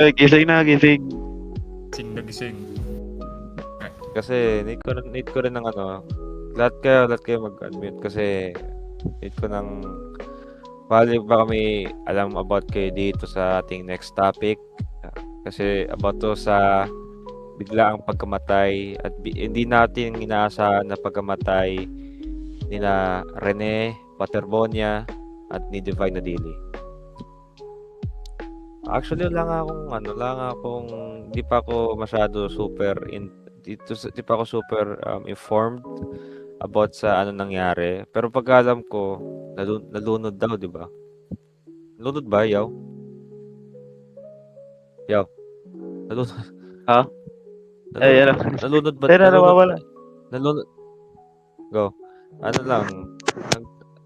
Ay, gising na, gising. Gising na gising. Kasi need ko rin ng ano, lahat kayo mag-unmute kasi need ko ng bali ba kami alam about kayo dito sa ating next topic. Kasi about to sa biglaang pagkamatay at hindi natin inaasahan na pagkamatay ni na Rene Paterbonia at ni Divine Nadili. Actually, hindi pa ako masyado hindi pa ako super informed about sa ano nangyari. Pero pagkaalam ko, nalunod daw, di ba? Nalunod ba, Yaw? Yaw? Nalunod? Ha? Ay, ano? Nalunod ba? Tara, nawawala. Nalunod? Go. Ano lang,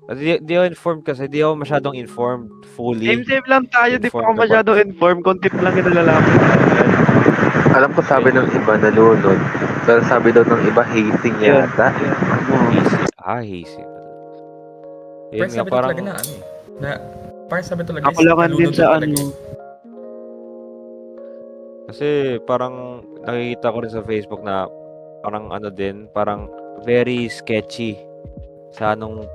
di ako informed kasi di ako masyadong informed fully. Same lang tayo, di pa ako Informed masyado informed. Konti pa lang kinalalaman. Alam ko sabi ng iba nalunod, pero sabi daw ng iba hazing Yun. yata. Hazy. Hazy. Pero Yun nga, sabi to talaga na ano eh. Na, parang sabi talaga Kakulangan din nalunod sa talaga ano. eh. Kasi parang nakikita ko rin sa Facebook na parang ano din, parang very sketchy sa anong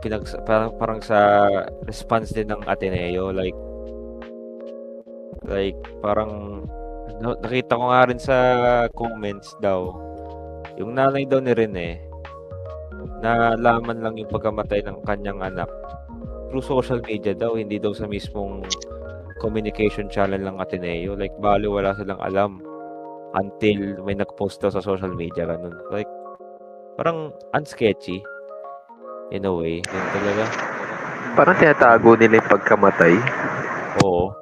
parang sa response din ng Ateneo, like parang nakita ko nga rin sa comments daw yung nanay daw ni Rene na laman lang yung pagkamatay ng kanyang anak through social media daw, hindi daw sa mismong communication channel ng Ateneo. Like bali wala silang alam until may nag-post daw sa social media, ganun. Like parang unsketchy in a way din talaga. Parang tinatago nila yung pagkamatay. Oo.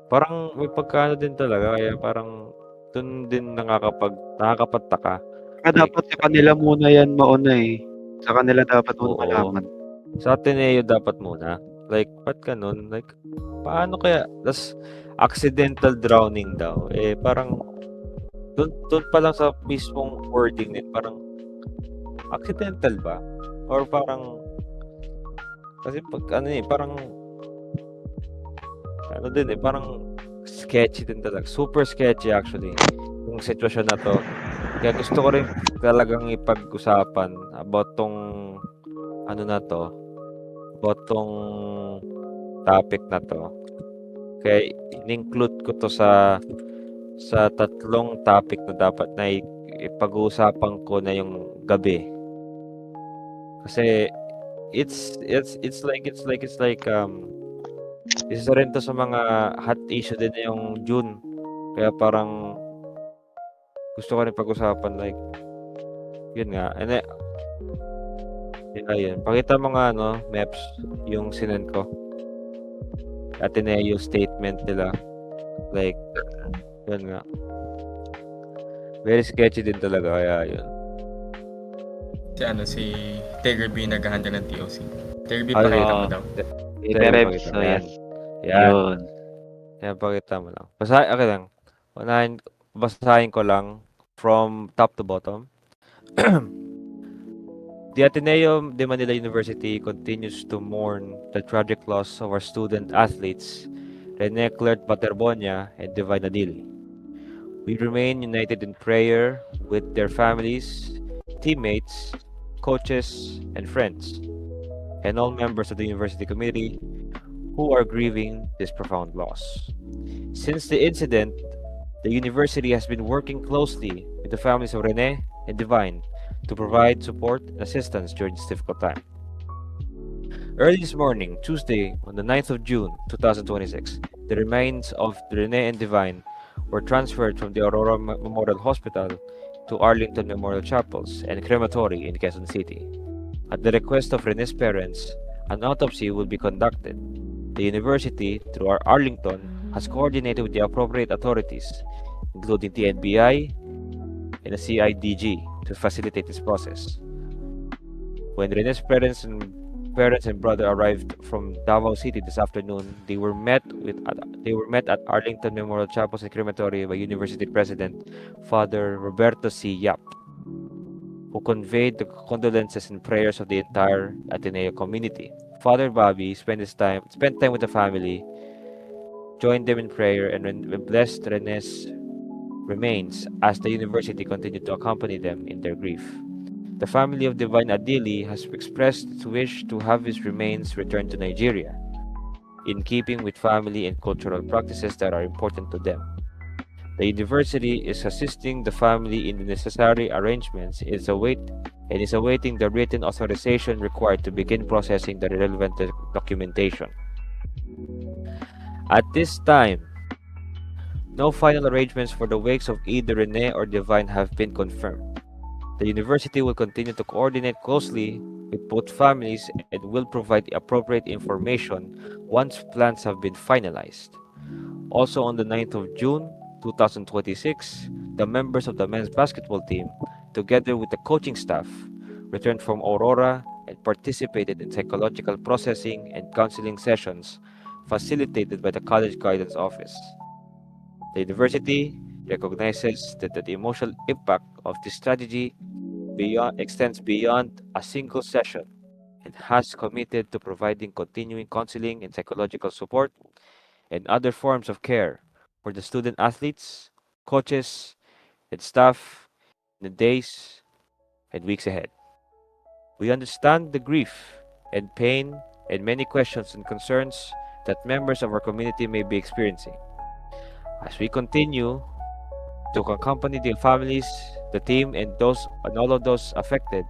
Parang may pagkano din talaga, kaya parang dun din nakakapagtaka. Dapat sa kanila muna yan mauna eh. Sa kanila dapat muna Oo. malaman. Sa Ateneo dapat muna. Like, ba't ganun? Like, paano kaya? Tas, accidental drowning daw. Eh, parang, dun pa lang sa mismong wording din, parang, accidental ba? Or parang, kasi pag, parang, parang, sketchy din talaga. Super sketchy actually, yung sitwasyon na to. Kaya gusto ko rin talagang ipag-usapan about tong, about tong topic na to. Kaya in-include ko to sa tatlong topic na dapat na ipag-uusapan ko na yung gabi. Kasi it's like isa rin to sa mga hot issue din yung June. Kaya parang gusto ko rin pag-usapan, like yun nga. And yun. Pakita mo nga Meps, yung sinend ko. Ateneo statement nila. Like, yun nga. Very sketchy din talaga, kaya yun. Si Tiger B naghahanda ng TOC. Tiger B, pakita mo daw. Itereps, so yan. Yan. Yun. Yan, pakita mo lang. Okay lang. Basahin ko lang from top to bottom. The Ateneo de Manila University continues to mourn the tragic loss of our student athletes, Rene Clert Paterbonia and Divine Nadili. We remain united in prayer with their families, teammates, coaches, and friends, and all members of the university committee who are grieving this profound loss. Since the incident, the university has been working closely with the families of Rene and Divine to provide support and assistance during this difficult time. Early this morning, Tuesday, on the 9th of June 2026, the remains of Rene and Divine were transferred from the Aurora Memorial Hospital to Arlington Memorial Chapels and Crematory in Quezon City. At the request of Rene's parents, an autopsy will be conducted. The university, through our Arlington, has coordinated with the appropriate authorities, including the NBI and the CIDG, to facilitate this process. When Rene's parents and brother arrived from Davao City this afternoon, they were met at Arlington Memorial Chapels and Crematory by University President Father Roberto C. Yap, who conveyed the condolences and prayers of the entire Ateneo community. Father Bobby spent time with the family join them in prayer and blessed Rene's remains as the university continued to accompany them in their grief. The family of Divine Adili has expressed its wish to have his remains returned to Nigeria, in keeping with family and cultural practices that are important to them. The university is assisting the family in the necessary arrangements and is awaiting the written authorization required to begin processing the relevant documentation. At this time, no final arrangements for the wakes of either Rene or Divine have been confirmed. The university will continue to coordinate closely with both families and will provide the appropriate information once plans have been finalized. Also on the 9th of June 2026, the members of the men's basketball team, together with the coaching staff, returned from Aurora and participated in psychological processing and counseling sessions facilitated by the College Guidance Office. The university recognizes that the emotional impact of this strategy extends beyond a single session and has committed to providing continuing counseling and psychological support and other forms of care for the student athletes, coaches, and staff in the days and weeks ahead. We understand the grief and pain and many questions and concerns that members of our community may be experiencing. As we continue to accompany the families, the team, and all of those affected,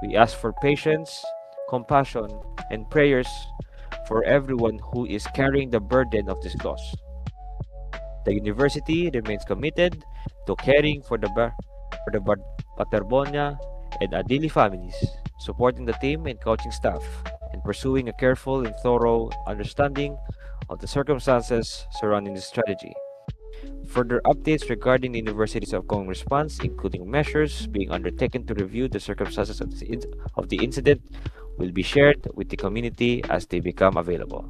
we ask for patience, compassion, and prayers for everyone who is carrying the burden of this loss. The university remains committed to caring for the Paterbonia and Adili families, supporting the team and coaching staff, and pursuing a careful and thorough understanding of the circumstances surrounding this strategy. Further updates regarding the university's ongoing response, including measures being undertaken to review the circumstances of the incident, will be shared with the community as they become available.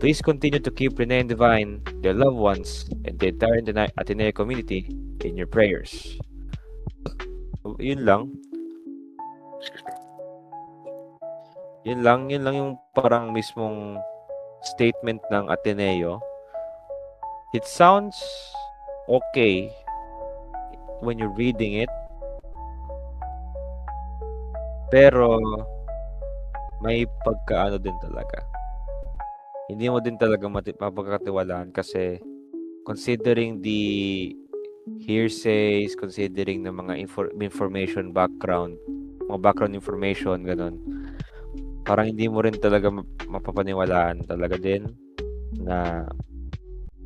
Please continue to keep Rene and Divine, their loved ones, and the entire Ateneo community in your prayers. Yun lang. Yun lang yung parang mismong statement ng Ateneo. It sounds okay when you're reading it, pero may pagkaano din talaga. Hindi mo din talaga mapagkatiwalaan kasi considering the hearsays, considering ng mga information background, mga background information, ganun. Parang hindi mo rin talaga mapapaniwalaan talaga din na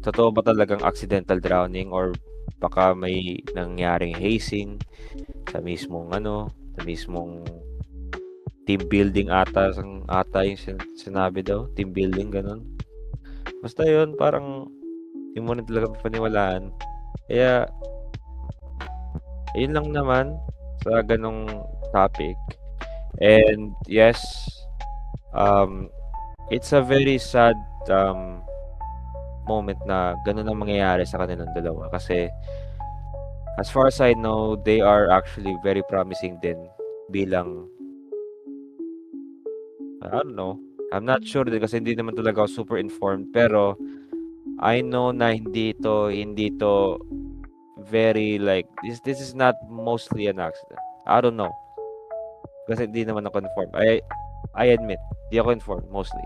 totoo ba talagang accidental drowning or baka may nangyaring hazing sa mismong sa mismong team building ata yung sinabi daw, team building ganun. Basta yun, parang hindi mo rin talaga mapapaniwalaan. Kaya ayun lang naman sa ganong topic. And yes, it's a very sad moment na ganun ang mangyayari sa kanilang dalawa kasi as far as I know, they are actually very promising din bilang I don't know. I'm not sure din kasi hindi naman talaga ako super informed pero I know na hindi to very like this is not mostly an accident. I don't know. Kasi hindi naman ako informed. I admit, hindi ako informed mostly.